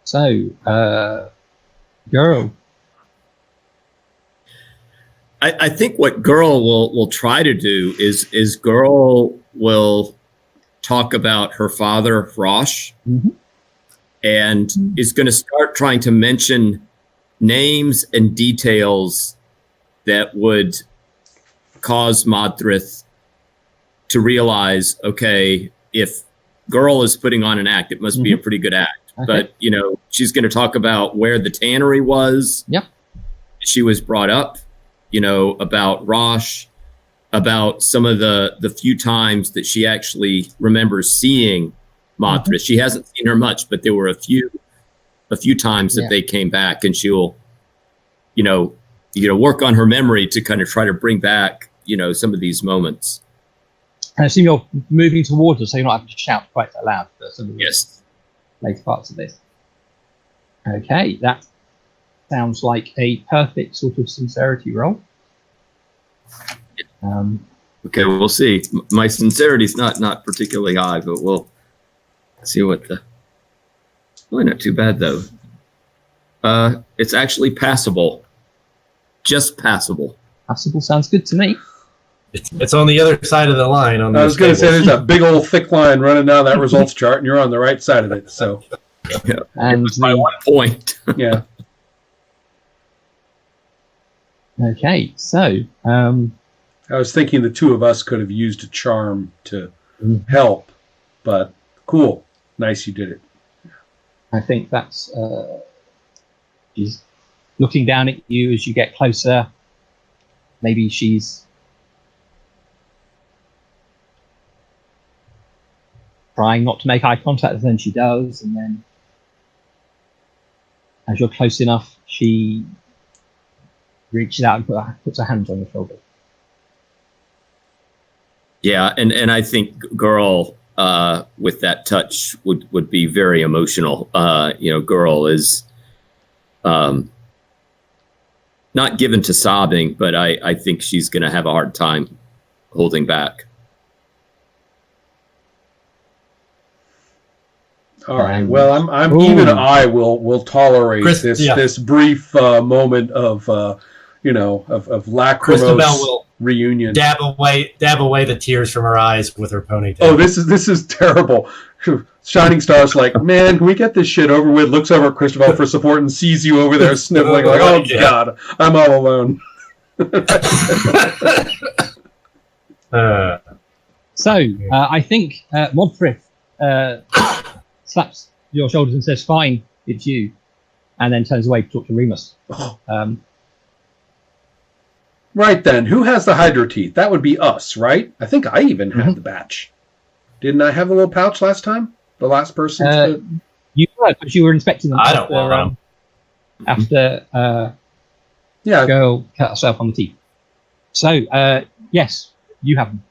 So, girl. I think what girl will try to do is girl will talk about her father, Rosh, and is going to start trying to mention names and details that would cause Modthrith to realize, okay, if girl is putting on an act, it must be a pretty good act. Okay. But, you know, she's going to talk about where the tannery was. Yep. She was brought up, you know, about Rosh, about some of the few times that she actually remembers seeing Modthrith. She hasn't seen her much, but there were a few times that they came back, and she'll, you know, work on her memory to kind of try to bring back, you know, some of these moments. I assume you're moving towards us, so you're not having to shout quite so loud for some of the later parts of this. Okay, that sounds like a perfect sort of sincerity roll. Okay, we'll see. My sincerity's not particularly high, but we'll see what the... Really not too bad, though. It's actually passable. Just passable. Passable sounds good to me. It's on the other side of the line. I was going to say, there's a big old thick line running down that results chart, and you're on the right side of it. So, and by 1 point. Yeah. Okay, so I was thinking the two of us could have used a charm to help, but cool, nice you did it. I think that's she's looking down at you as you get closer. Maybe she's trying not to make eye contact, and then she does, and then as you're close enough, she reaches out and puts her hands on your shoulder. Yeah, and I think girl with that touch would be very emotional. You know, girl is not given to sobbing, but I think she's going to have a hard time holding back. All right. Well, even I will tolerate this brief moment of of lachrymose reunion. Dab away the tears from her eyes with her ponytail. Oh, this is terrible. Shining Star's like, man, can we get this shit over with? Looks over at Christopher for support and sees you over there sniffling like, oh God, I'm all alone. So I think Modthrith slaps your shoulders and says, "Fine, it's you," and then turns away to talk to Remus. Right then, who has the Hydra teeth? That would be us, right? I think I even had the batch. Didn't I have the little pouch last time? The last person? You were, but you were inspecting them after girl cut herself on the teeth. So, yes, you have them.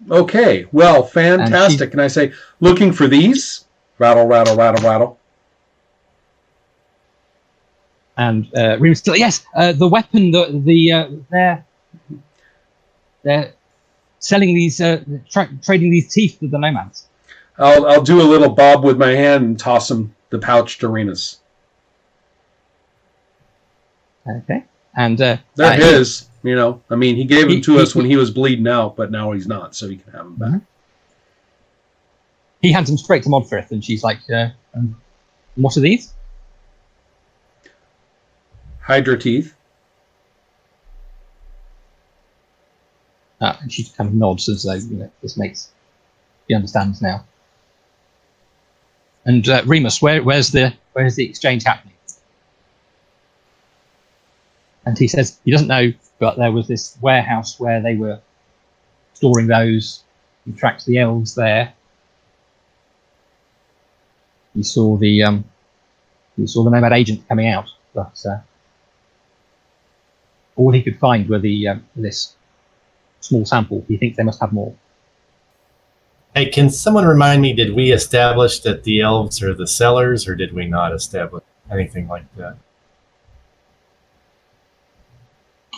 Okay, well, fantastic. And I say, looking for these? Rattle, rattle, rattle, rattle. And Remus, yes, the weapon, they're selling these, trading these teeth to the nomads. I'll do a little bob with my hand and toss him the pouch to Remus. Okay, and they're his. You know, I mean, he gave them to us when he was bleeding out, but now he's not, so he can have them back. He hands them straight to Modthrith, and she's like, "What are these?" Hydra teeth. And she kind of nods as though he understands now. And Remus, where's the exchange happening? And he says he doesn't know, but there was this warehouse where they were storing those. He tracked the elves there. He saw the nomad agent coming out, but all he could find were this small sample. He thinks they must have more. Hey, can someone remind me, did we establish that the elves are the sellers, or did we not establish anything like that?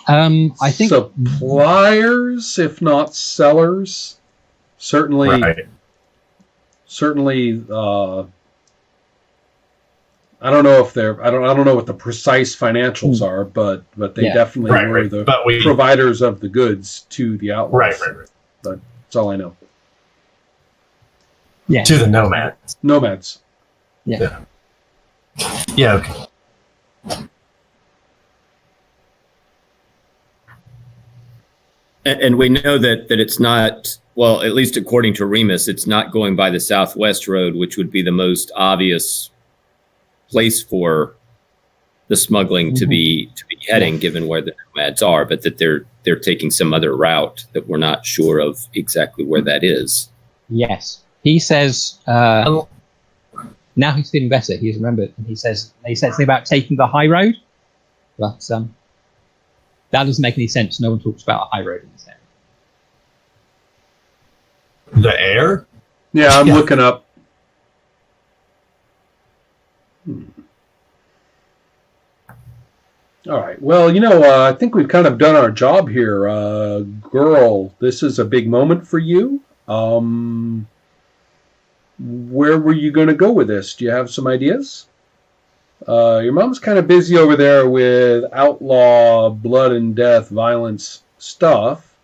I think suppliers, if not sellers. Certainly, right. Certainly, I don't know if they're. I don't know what the precise financials are, but they definitely were the providers of the goods to the outlaws. Right. But that's all I know. Yeah. To the nomads. Nomads. Yeah. Yeah. Okay. And we know that it's not, well, at least according to Remus, it's not going by the Southwest Road, which would be the most obvious place for the smuggling to be heading, given where the nomads are, but that they're taking some other route that we're not sure of exactly where that is. Yes. He says now he's feeling better. He's remembered, and he says something about taking the high road, but that doesn't make any sense. No one talks about a high road in this area. The air? Yeah, I'm looking up. All right. Well, I think we've kind of done our job here. Girl, this is a big moment for you. Where were you going to go with this? Do you have some ideas? Your mom's kind of busy over there with outlaw, blood and death, violence stuff.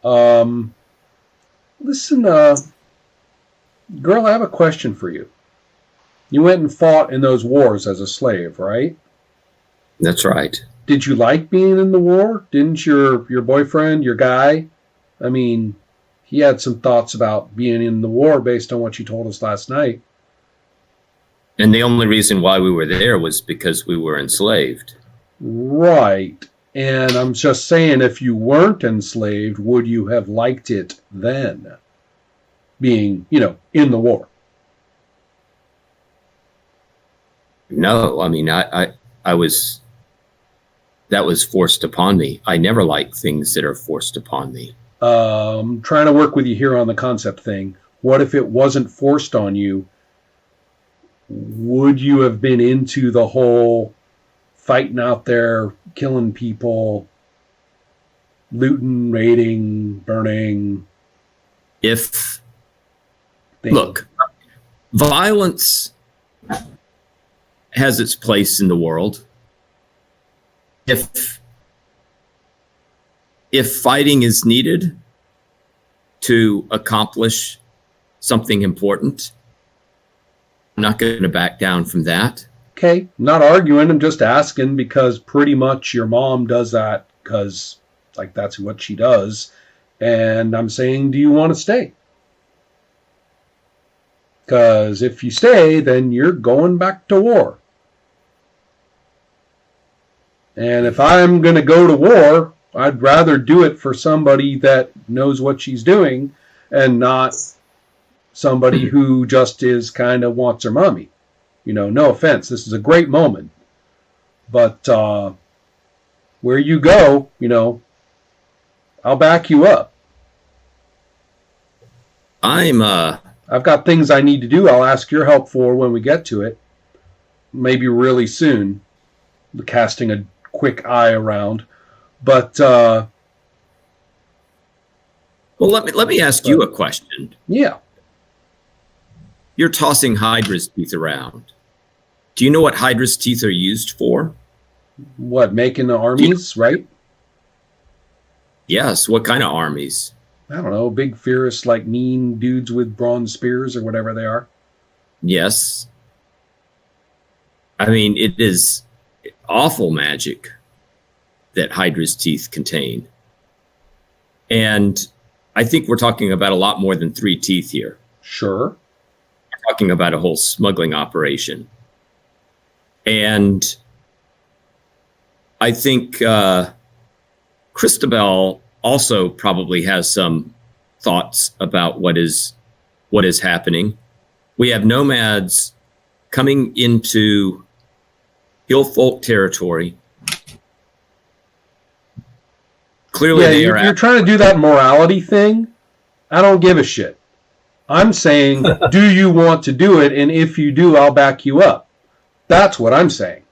Listen, girl, I have a question for you. You went and fought in those wars as a slave, right? That's right. Did you like being in the war? Didn't your boyfriend, your guy, I mean, he had some thoughts about being in the war based on what you told us last night. And the only reason why we were there was because we were enslaved. Right. And I'm just saying, if you weren't enslaved, would you have liked it then? Being, in the war. No, I mean, I was, that was forced upon me. I never like things that are forced upon me. I'm trying to work with you here on the concept thing. What if it wasn't forced on you? Would you have been into the whole fighting out there, killing people, looting, raiding, burning? Look, violence has its place in the world. If fighting is needed to accomplish something important, I'm not going to back down from that. Okay, not arguing. I'm just asking because pretty much your mom does that because, that's what she does. And I'm saying, do you want to stay? Because if you stay, then you're going back to war. And if I'm going to go to war, I'd rather do it for somebody that knows what she's doing and not somebody who just is kind of wants her mommy. No offense. This is a great moment. But where you go, I'll back you up. I've got things I need to do. I'll ask your help for when we get to it. Maybe really soon. Casting a quick eye around. But well, let me ask you a question. Yeah. You're tossing Hydra's teeth around. Do you know what Hydra's teeth are used for? What, making the armies, right? Yes. What kind of armies? I don't know. Big, fierce, mean dudes with bronze spears or whatever they are. Yes. I mean, it is awful magic that Hydra's teeth contain. And I think we're talking about a lot more than 3 teeth here. Sure. We're talking about a whole smuggling operation. And I think Christabel also probably has some thoughts about what is happening. We have nomads coming into hill folk territory. Clearly, you're trying to do that morality thing. I don't give a shit. I'm saying, do you want to do it? And if you do, I'll back you up. That's what I'm saying.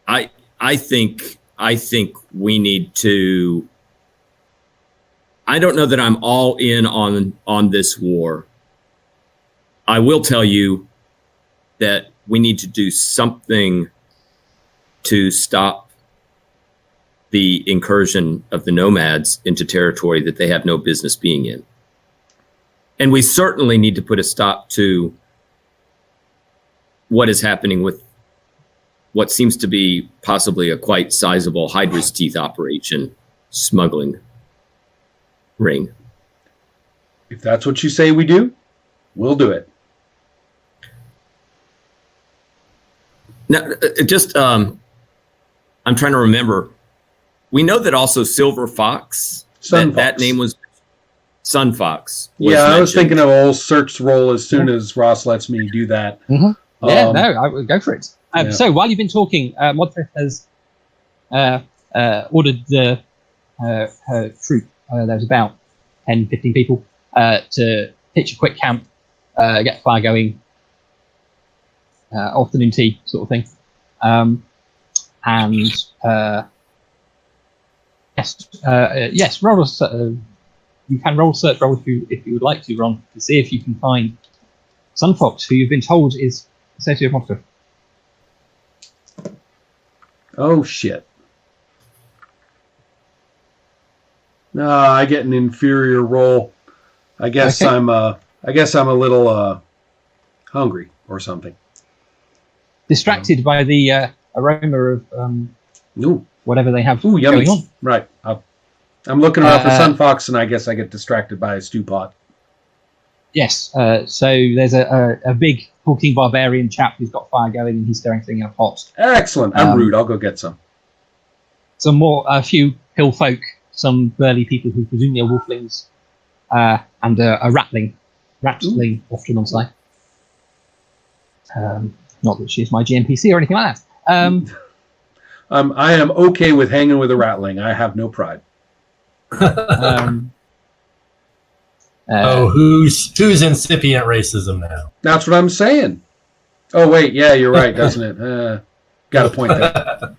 I think we need to. I don't know that I'm all in on this war. I will tell you that we need to do something to stop the incursion of the nomads into territory that they have no business being in. And we certainly need to put a stop to what is happening with what seems to be possibly a quite sizable Hydra's teeth operation smuggling ring. If that's what you say we do, we'll do it. Now, I'm trying to remember. We know that also Silver Fox, that name was Sun Fox. I was thinking of old search roll as soon as Ross lets me do that. Mm-hmm. I would go for it. So while you've been talking, Modric has ordered her troop, there's about 10, 15 people, to pitch a quick camp, get fire going, afternoon tea sort of thing. Yes, roll you can roll a search roll if you would like to, Ron, to see if you can find Sunfox, who you've been told is associated with Modric. Oh shit! No, I get an inferior roll. I guess Okay. I'm a little hungry or something. Distracted by the aroma of whatever they have yummy. going on. Right. I'm looking around for Sunfox, and I guess I get distracted by a stew pot. Yes. So there's a big talking barbarian chap who's got fire going, and he's stirring something in a pot. Excellent. I'm rude. I'll go get some. A few hill folk, some burly people who presumably are wolflings, and a ratling off to one side. Not that she's my GNPC or anything like that. I am okay with hanging with a ratling. I have no pride. Who's incipient racism now? That's what I'm saying. Oh wait, yeah, you're right, doesn't it? Got a point there.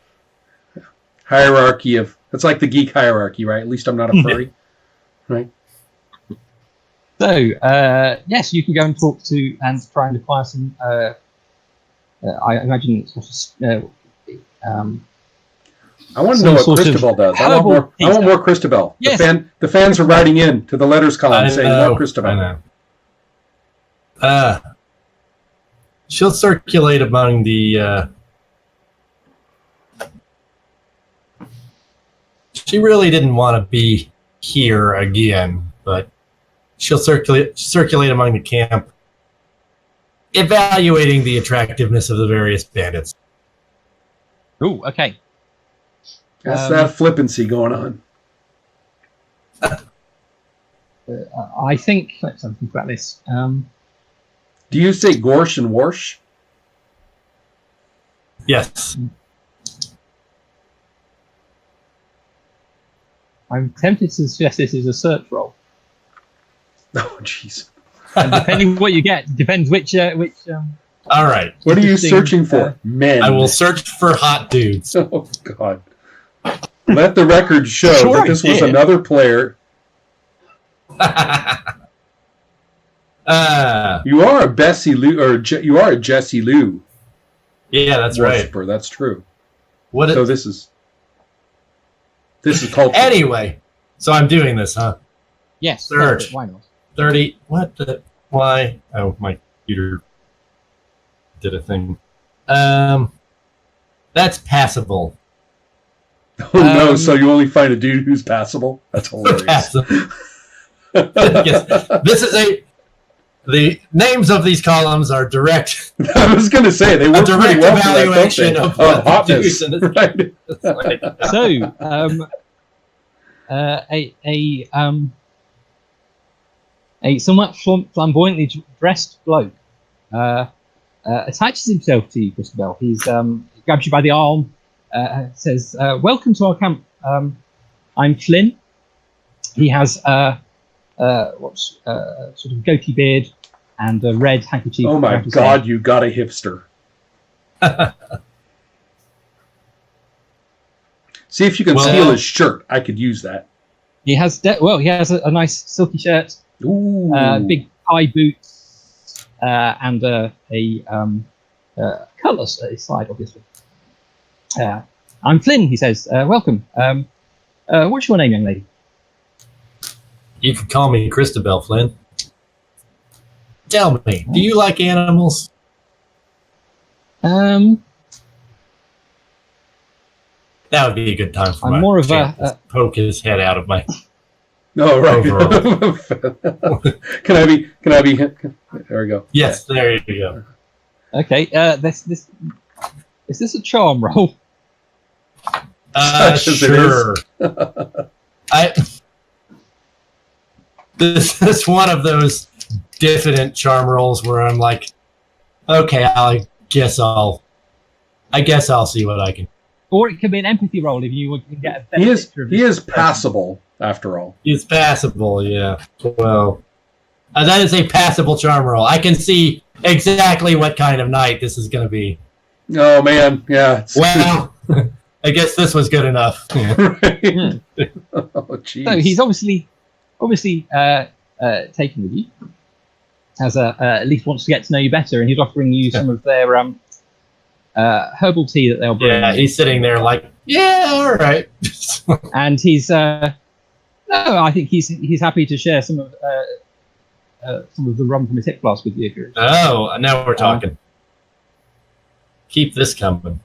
Hierarchy of it's like the geek hierarchy, right? At least I'm not a furry, right? So yes, you can go and talk to and try and acquire some. I imagine it's I want to know what Christabel does. I want more Christabel. Yes. The fans are writing in to the letters column saying more Christabel. I know. She'll circulate among the. She really didn't want to be here again, but she'll circulate among the camp, evaluating the attractiveness of the various bandits. Oh, okay. That's that flippancy going on. I think let's have a think about this. Do you say Gorsh and Warsh? Yes. I'm tempted to suggest this is a search roll. Oh, jeez. And depending what you get, depends which. All right. What are you searching for? Men. I will search for hot dudes. Oh God. Let the record show that this was another player. You are a Bessie Lou, you are a Jesse Lou. Yeah, that's worshiper. right. That's true. So this is culture. Anyway, so I'm doing this, huh? Yes. Search. Why not? 30. What the? Why? Oh, my computer did a thing. That's passable. Oh no! So you only find a dude who's passable? That's hilarious. Passable. Yes, this is the names of these columns are direct. I was going to say they work direct pretty well evaluation for that, of hotness. right. So, a somewhat flamboyantly dressed bloke attaches himself to you, Christabel. He grabs you by the arm, says, "Welcome to our camp. I'm Flynn." He has sort of goatee beard and a red handkerchief. Oh my God! You got a hipster. See if you can steal his shirt. I could use that. He has a nice silky shirt, Ooh. Big high boots, and colours at his side, obviously. I'm Flynn, he says. Welcome. What's your name, young lady? You can call me Christabel, Flynn. Tell me, do you like animals? Um, That would be a good time for I'm my more of champ to poke his head out of my No, right. overall. Can I be? There we go. Yes, there you go. okay. Is this a charm roll? Such as it Sure. This is one of those diffident charm rolls where I'm like, okay, I guess I'll see what I can. Or it could be an empathy roll if you can get a better picture of He this is passable after all. It's passable, yeah. Well, that is a passable charm roll. I can see exactly what kind of night this is going to be. Oh man, yeah. Well, I guess this was good enough. Right. Oh jeez. So he's obviously taken with you, as at least wants to get to know you better, and he's offering you some of their herbal tea that they'll bring. Yeah, he's sitting there like, yeah, all right. And he's no, I think he's happy to share some of the rum from his hip flask with you. If you're Oh, now we're talking. Keep this coming.